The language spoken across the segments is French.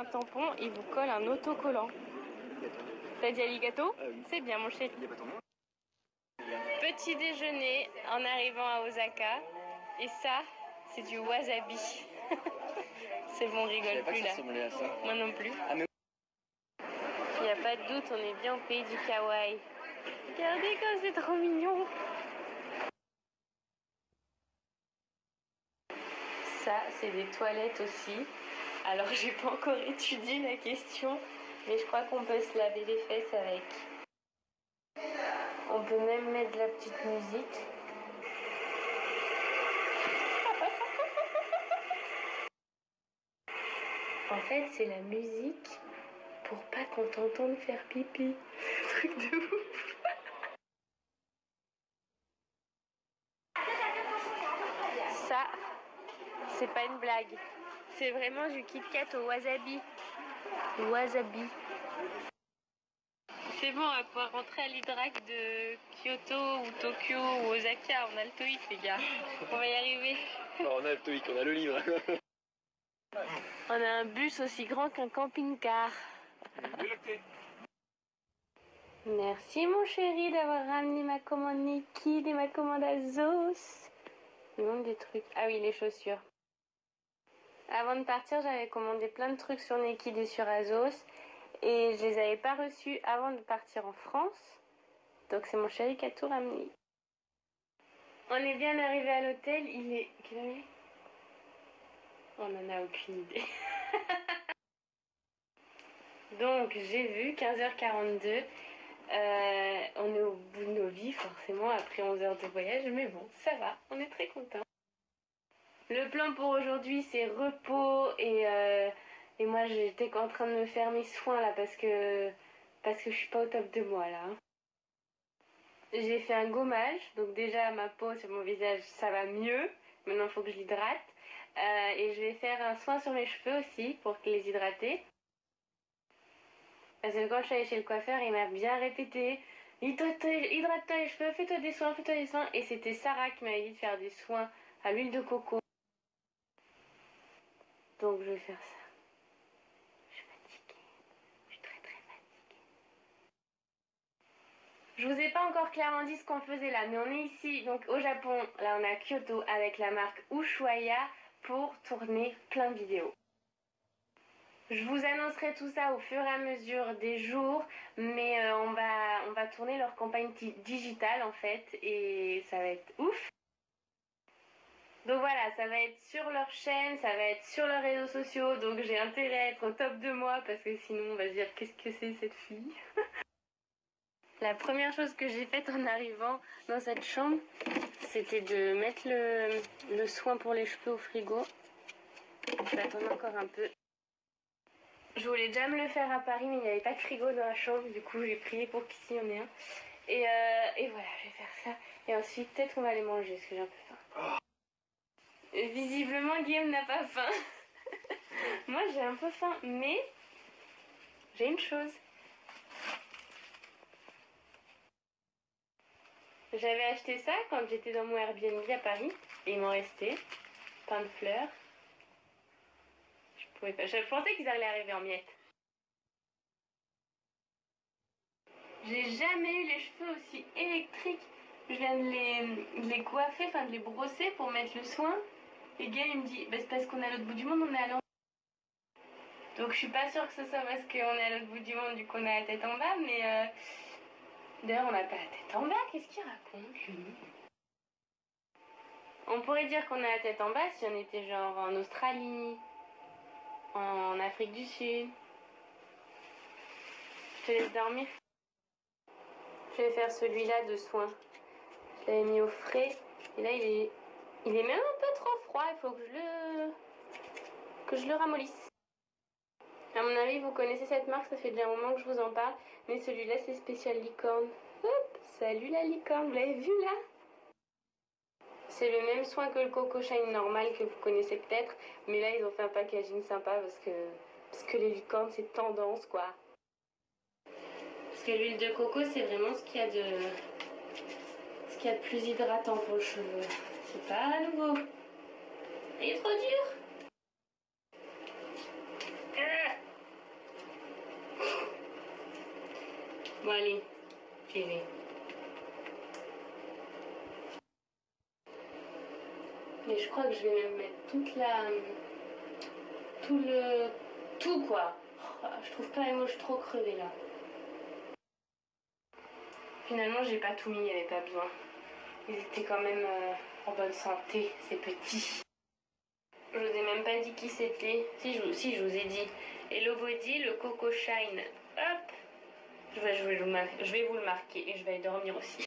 un tampon, il vous colle un autocollant. T'as dit aligato? Oui. C'est bien mon chéri. Il n'y a pas ton nom? Petit déjeuner en arrivant à Osaka. Et ça, c'est du wasabi. C'est bon, rigole plus là. À ça. Moi non plus. Ah, mais... Il n'y a pas de doute, on est bien au pays du kawaii. Regardez comme c'est trop mignon. Ça, c'est des toilettes aussi. Alors, j'ai pas encore étudié la question, mais je crois qu'on peut se laver les fesses avec. On peut même mettre de la petite musique. En fait, c'est la musique pour pas qu'on t'entende faire pipi. Truc de ouf. Ça, c'est pas une blague. C'est vraiment du Kit Kat au wasabi. Wasabi. C'est bon, on va pouvoir rentrer à l'Hydrac de Kyoto ou Tokyo ou Osaka. On a le TOEIC, les gars. On va y arriver. Alors, on a le TOEIC, on a le livre. On a un bus aussi grand qu'un camping-car. Merci mon chéri d'avoir ramené ma commande Nikki et ma commande Azos. Il manque des trucs. Ah oui, les chaussures. Avant de partir, j'avais commandé plein de trucs sur Nikki et sur Azos. Et je les avais pas reçus avant de partir en France. Donc c'est mon chéri qui a tout ramené. On est bien arrivé à l'hôtel. Il est... Quelle heure il est? On n'en a aucune idée. Donc j'ai vu 15h42. On est au bout de nos vies forcément après 11 heures de voyage. Mais bon, ça va. On est très contents. Le plan pour aujourd'hui c'est repos et moi j'étais en train de me faire mes soins là parce que je suis pas au top de moi là. J'ai fait un gommage, donc déjà ma peau sur mon visage ça va mieux. Maintenant il faut que je l'hydrate. Et je vais faire un soin sur mes cheveux aussi pour les hydrater. Parce que quand je suis allée chez le coiffeur, il m'a bien répété hydrate-toi les cheveux, fais-toi des soins, fais-toi des soins. Et c'était Sarah qui m'avait dit de faire des soins à l'huile de coco. Donc je vais faire ça. Je suis fatiguée. Je suis très très fatiguée. Je vous ai pas encore clairement dit ce qu'on faisait là, mais on est ici, donc au Japon, là on est à Kyoto avec la marque Ushuaïa pour tourner plein de vidéos. Je vous annoncerai tout ça au fur et à mesure des jours, mais on va tourner leur campagne digitale en fait, et ça va être ouf. Donc voilà, ça va être sur leur chaîne, ça va être sur leurs réseaux sociaux, donc j'ai intérêt à être au top de moi parce que sinon on va se dire qu'est-ce que c'est cette fille. La première chose que j'ai faite en arrivant dans cette chambre, c'était de mettre le soin pour les cheveux au frigo. Je vais attendre encore un peu. Je voulais déjà me le faire à Paris, mais il n'y avait pas de frigo dans la chambre, du coup j'ai prié pour qu'ici il y en ait un. Et voilà, je vais faire ça. Et ensuite, peut-être qu'on va aller manger, parce que j'ai un peu faim. Visiblement, Guillaume n'a pas faim. Moi, j'ai un peu faim, mais j'ai une chose. J'avais acheté ça quand j'étais dans mon Airbnb à Paris, et il m'en restait. Pain de fleurs. Je pensais qu'ils allaient arriver en miettes. J'ai jamais eu les cheveux aussi électriques. Je viens de les coiffer, enfin de les brosser pour mettre le soin. Et Gaël il me dit, bah, c'est parce qu'on est à l'autre bout du monde, on est à l'envers. Donc je suis pas sûre que ce soit parce qu'on est à l'autre bout du monde, du coup on a la tête en bas, mais d'ailleurs on n'a pas la tête en bas, qu'est-ce qu'il raconte lui? On pourrait dire qu'on a la tête en bas si on était genre en Australie, en Afrique du Sud. Je te laisse dormir. Je vais faire celui-là de soin. Je l'avais mis au frais. Et là, il est même un peu trop froid. Il faut que je le ramollisse. À mon avis, vous connaissez cette marque. Ça fait déjà un moment que je vous en parle. Mais celui-là, c'est spécial licorne. Hop, salut la licorne. Vous l'avez vu là? C'est le même soin que le Coco Shine normal que vous connaissez peut-être. Mais là, ils ont fait un packaging sympa parce que les licornes, c'est tendance quoi. Parce que l'huile de coco, c'est vraiment ce qu'il y a de plus hydratant pour le cheveu. C'est pas nouveau. Il est trop dur. Bon allez, j'y vais. Mais je crois que je vais même mettre toute la... Tout quoi. Oh, je trouve pas les mots, je suis trop crevée là. Finalement, j'ai pas tout mis, il n'y avait pas besoin. Ils étaient quand même en bonne santé, ces petits. Je vous ai même pas dit qui c'était. Si, je vous ai dit. Hello Body, le Coco Shine. Hop. Je vais vous le marquer et je vais aller dormir aussi.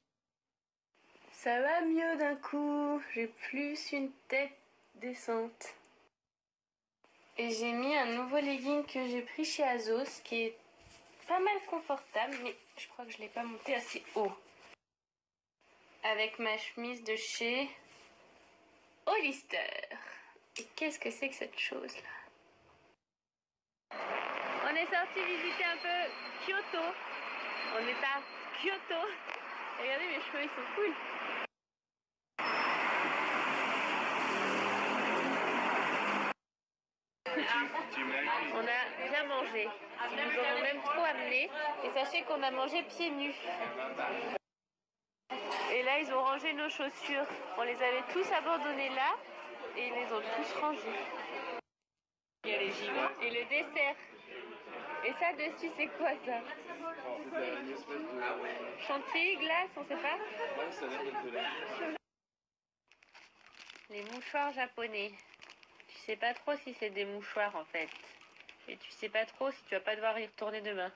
Ça va mieux d'un coup. J'ai plus une tête décente. Et j'ai mis un nouveau legging que j'ai pris chez Azos qui est pas mal confortable, mais je crois que je l'ai pas monté assez haut. Avec ma chemise de chez Hollister. Et qu'est-ce que c'est que cette chose-là? On est sorti visiter un peu Kyoto. On est à Kyoto. Regardez, mes cheveux, ils sont cool. On a bien mangé. Ils nous en ont même trop amené. Et sachez qu'on a mangé pieds nus. Et là, ils ont rangé nos chaussures. On les avait tous abandonnés là. Et ils les ont tous rangés. Il y a les givets. Et le dessert. Et ça dessus, c'est quoi ça? Chantilly, glace, on sait pas. Les mouchoirs japonais. Tu sais pas trop si c'est des mouchoirs en fait. Et tu sais pas trop si tu vas pas devoir y retourner demain.